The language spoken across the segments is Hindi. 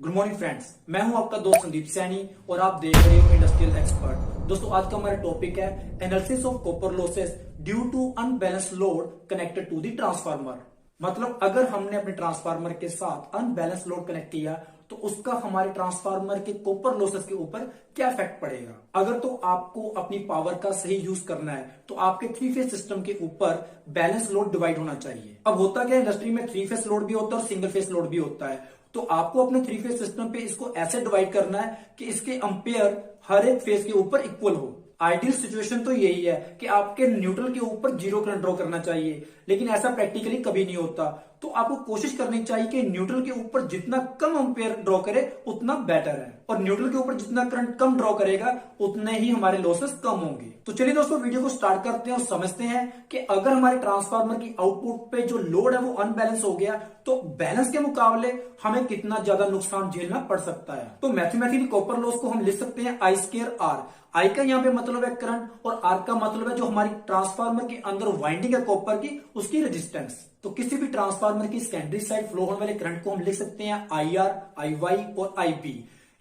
गुड मॉर्निंग फ्रेंड्स, मैं हूं आपका दोस्त संदीप सैनी और आप देख रहे हो इंडस्ट्रियल एक्सपर्ट। दोस्तों, आज का हमारा टॉपिक है analysis of copper losses due to unbalance load connected to the transformer. मतलब अगर हमने अपने ट्रांसफार्मर के साथ अनबैलेंस लोड कनेक्ट किया तो उसका हमारे ट्रांसफार्मर के कॉपर लॉसेस के ऊपर क्या इफेक्ट पड़ेगा। अगर तो आपको अपनी पावर का सही यूज करना है तो आपके थ्री फेज सिस्टम के ऊपर बैलेंस लोड डिवाइड होना चाहिए। अब होता क्या, इंडस्ट्री में थ्री फेज लोड भी होता है और सिंगल फेज लोड भी होता है। तो आपको अपने थ्री फेज सिस्टम पे इसको ऐसे डिवाइड करना है कि इसके अंपेयर हर एक फेज के ऊपर इक्वल हो। आइडियल सिचुएशन तो यही है कि आपके न्यूट्रल के ऊपर जीरो करंट ड्रॉ करना चाहिए, लेकिन ऐसा प्रैक्टिकली कभी नहीं होता। तो आपको कोशिश करनी चाहिए कि न्यूट्रल के ऊपर जितना कम अंपेयर ड्रॉ करे उतना बेटर है, और न्यूट्रल के ऊपर जितना करंट कम ड्रॉ करेगा उतने ही हमारे लॉसेस कम होंगे। तो चलिए दोस्तों, वीडियो को स्टार्ट करते हैं और समझते हैं कि अगर हमारे ट्रांसफार्मर की आउटपुट पे जो लोड है वो अनबैलेंस हो गया तो बैलेंस के मुकाबले हमें कितना ज्यादा नुकसान झेलना पड़ सकता है। तो मैथमेटिकली कॉपर लॉस को हम लिख सकते हैं आई स्क्वायर आर। आई का यहाँ पे मतलब है करंट और आर का मतलब है जो हमारी ट्रांसफार्मर के अंदर वाइंडिंग है कॉपर की, उसकी रेजिस्टेंस। तो किसी भी ट्रांसफार्मर की सेकेंडरी साइड फ्लो होने वाले करंट को हम लिख सकते हैं आई आर, आई वाई और आई बी।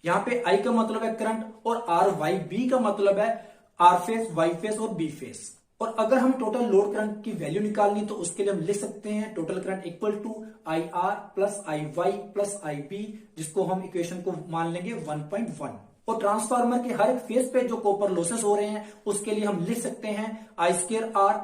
यहाँ पे आई का मतलब है करंट और आर वाई बी का मतलब है आर फेस, वाई फेस और बी फेस। और अगर हम टोटल लोड करंट की वैल्यू निकालनी तो उसके लिए हम लिख सकते हैं total current equal to I R plus I Y plus I B, जिसको हम इक्वेशन को मान लेंगे 1.1। और ट्रांसफार्मर के हर एक फेज पे जो कॉपर लॉसेस हो रहे हैं उसके लिए हम लिख सकते हैं आई स्क्वायर आर।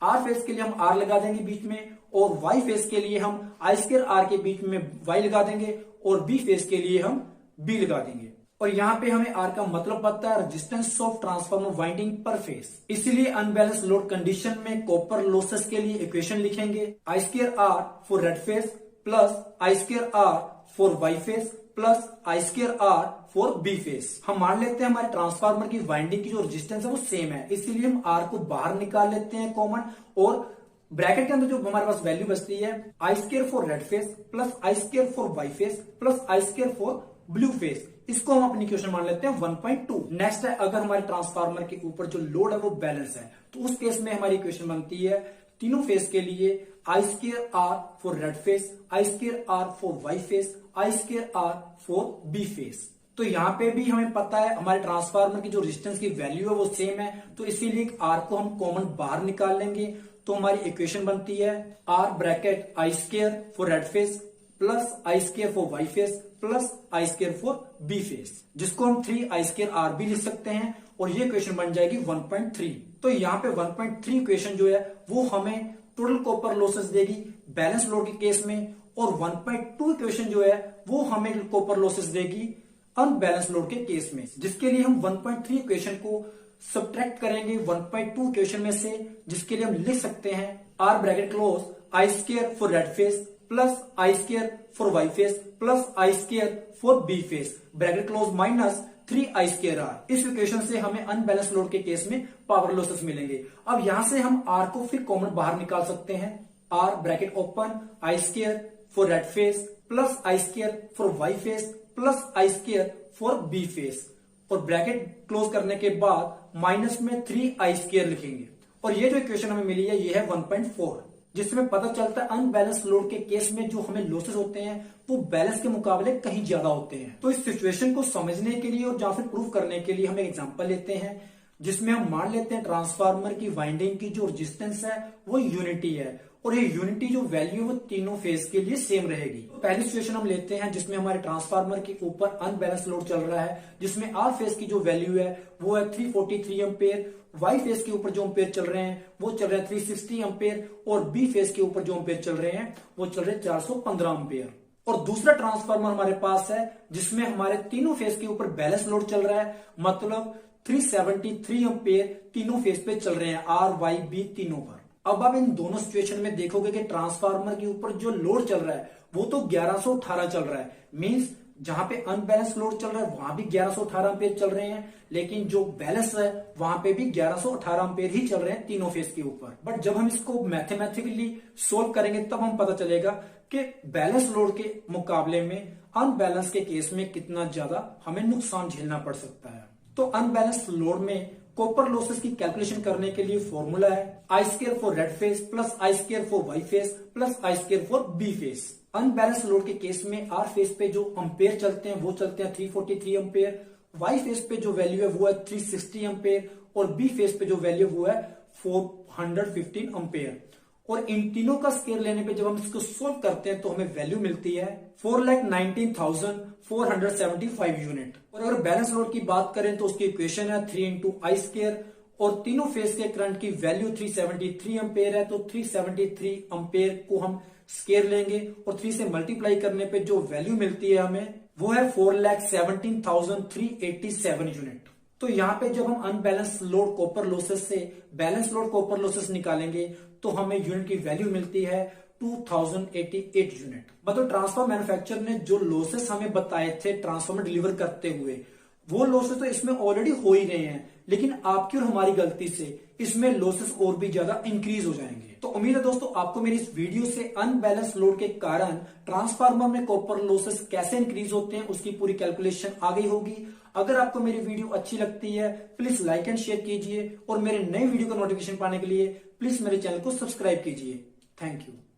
आर फेज के लिए हम आर लगा देंगे बीच में, और वाई फेज के लिए हम आई स्क्वायर आर के बीच में वाई लगा देंगे, और बी फेज के लिए हम बी लगा देंगे। और यहाँ पे हमें आर का मतलब पता है रेजिस्टेंस ऑफ ट्रांसफार्मर वाइंडिंग पर फेज। इसीलिए अनबैलेंस लोड कंडीशन में कॉपर लॉसेस के लिए इक्वेशन लिखेंगे I square R for red phase plus I square R for Y phase plus I square R for B phase. हम मान लेते हैं हमारे ट्रांसफार्मर की वाइंडिंग की जो रेजिस्टेंस है वो सेम है, इसीलिए हम आर को बाहर निकाल लेते हैं कॉमन, और ब्रैकेट के अंदर जो हमारे पास वैल्यू बचती है I square for red phase plus I square for Y phase plus I square for blue phase, इसको हम अपनी इक्वेशन मान लेते हैं 1.2। नेक्स्ट है, अगर हमारे ट्रांसफार्मर के ऊपर जो लोड है वो बैलेंस है तो उस केस में हमारी इक्वेशन बनती है तीनों फेज के लिए I square R for red phase, I square R for Y phase, I square R for B phase. तो यहाँ पे भी हमें पता है हमारे ट्रांसफार्मर की जो रेजिस्टेंस की वैल्यू है वो सेम है, तो इसीलिए आर को हम कॉमन बाहर निकाल लेंगे। तो हमारी इक्वेशन बनती है R bracket I square for red phase plus I square for Y phase plus I square for B phase, जिसको हम 3 आई स्क्वायर आर भी लिख सकते हैं, और ये इक्वेशन बन जाएगी 1.3। तो यहाँ पे 1.3 इक्वेशन जो है वो हमें टोटल कॉपर लॉसेस देगी बैलेंस लोड के केस में, और 1.2 इक्वेशन जो है वो हमें कॉपर लॉसेस देगी अनबैलेंस लोड के केस में, जिसके लिए हम 1.3 इक्वेशन को सब्ट्रैक्ट करेंगे 1.2 इक्वेशन में से, जिसके लिए हम लिख सकते हैं R bracket close I square for red phase plus I square for Y phase plus I square for B phase bracket close minus 3 I square R. इस इक्वेशन से हमें अनबैलेंस लोड के केस में पावर लॉसेस मिलेंगे। अब यहां से हम आर को फिर कॉमन बाहर निकाल सकते हैं, R bracket open I square for red phase plus I square for Y phase plus I square for B phase, और ब्रैकेट क्लोज करने के बाद माइनस में 3 आई स्क्वायर लिखेंगे। और ये जो इक्वेशन हमें मिली है ये है 1.4, जिसमें पता चलता है अनबैलेंस लोड के केस में जो हमें लॉसेस होते हैं वो बैलेंस के मुकाबले कहीं ज्यादा होते हैं। तो इस सिचुएशन को समझने के लिए और या फिर प्रूव करने के लिए हम एक एग्जांपल लेते हैं, जिसमें हम मान लेते हैं ट्रांसफार्मर की वाइंडिंग की जो रेजिस्टेंस है वो यूनिटी है, और ये यूनिटी जो वैल्यू वो तीनों फेज के लिए सेम रहेगी। पहली सिचुएशन हम लेते हैं जिसमें हमारे ट्रांसफार्मर के ऊपर अनबैलेंस लोड चल रहा है, जिसमें आर फेज की जो वैल्यू है वो है 343 एम्पेयर, वाई फेज के ऊपर जो एम्पेयर चल रहे हैं वो चल रहे हैं 360 एम्पेयर, और बी फेज के ऊपर जो एम्पेयर चल रहे हैं वो चल रहे हैं 415 एम्पेयर। और दूसरा ट्रांसफार्मर हमारे पास है जिसमें हमारे तीनों फेज के ऊपर बैलेंस लोड चल रहा है, मतलब 373 एम्पेयर तीनों फेज पे चल रहे हैं, आर वाई बी तीनों पर। अब आप इन दोनों सिचुएशन में देखोगे कि ट्रांसफार्मर के ऊपर जो लोड चल रहा है वो तो 1118 चल रहा है, मींस जहां पे अनबैलेंस लोड चल रहा है वहां भी 1118 एम्पेयर चल रहे हैं, लेकिन जो बैलेंस है वहां पे भी 1118 एम्पेयर ही चल रहे हैं तीनों फेज के ऊपर। बट जब हम इसको मैथमेटिकली सोल्व करेंगे तब हम पता चलेगा कि बैलेंस लोड के मुकाबले में अनबैलेंस के केस में कितना ज्यादा हमें नुकसान झेलना पड़ सकता है। तो अनबैलेंस लोड में कॉपर लॉसेस की कैलकुलेशन करने के लिए फॉर्मूला है I square for red phase plus I square for Y phase plus I square for B phase. Unbalance load के केस में आर फेस पे जो अंपेयर चलते हैं वो चलते हैं 343 अंपेयर, वाई फेस पे जो वैल्यू है वो है 360 अंपेयर और बी फेस पे जो वैल्यू वो है 415 अंपेयर। और इन तीनों का स्केयर लेने पे जब हम इसको सोल्व करते हैं तो हमें वैल्यू मिलती है 4,19,475 यूनिट। और अगर बैलेंस लोड की बात करें तो उसकी इक्वेशन है 3 इंटू आई स्केयर और तीनों फेस के करंट की वैल्यू 373 अंपेयर है, तो 373 अंपेयर को हम स्केयर लेंगे और 3 से मल्टीप्लाई करने पे जो वैल्यू मिलती है हमें वो है 4,17,387 यूनिट। तो यहाँ पे जब हम अनबैलेंस लोड कॉपर लॉसेस से बैलेंस लोड कॉपर लॉसेस निकालेंगे तो हमें यूनिट की वैल्यू मिलती है 2088 यूनिट। मतलब ट्रांसफार्मर मैन्युफैक्चरर ने जो लॉसेस हमें बताए थे ट्रांसफार्मर डिलीवर करते हुए वो लॉसेस तो इसमें ऑलरेडी हो ही रहे हैं, लेकिन आपकी और हमारी गलती से इसमें लॉसेस और भी ज्यादा इंक्रीज हो जाएंगे। तो उम्मीद है दोस्तों आपको मेरी इस वीडियो से अनबैलेंस लोड के कारण ट्रांसफार्मर में कॉपर लॉसेस कैसे इंक्रीज होते हैं उसकी पूरी कैलकुलेशन आ गई होगी। अगर आपको मेरी वीडियो अच्छी लगती है प्लीज लाइक एंड शेयर कीजिए और मेरे नए वीडियो का नोटिफिकेशन पाने के लिए प्लीज मेरे चैनल को सब्सक्राइब कीजिए। Thank you.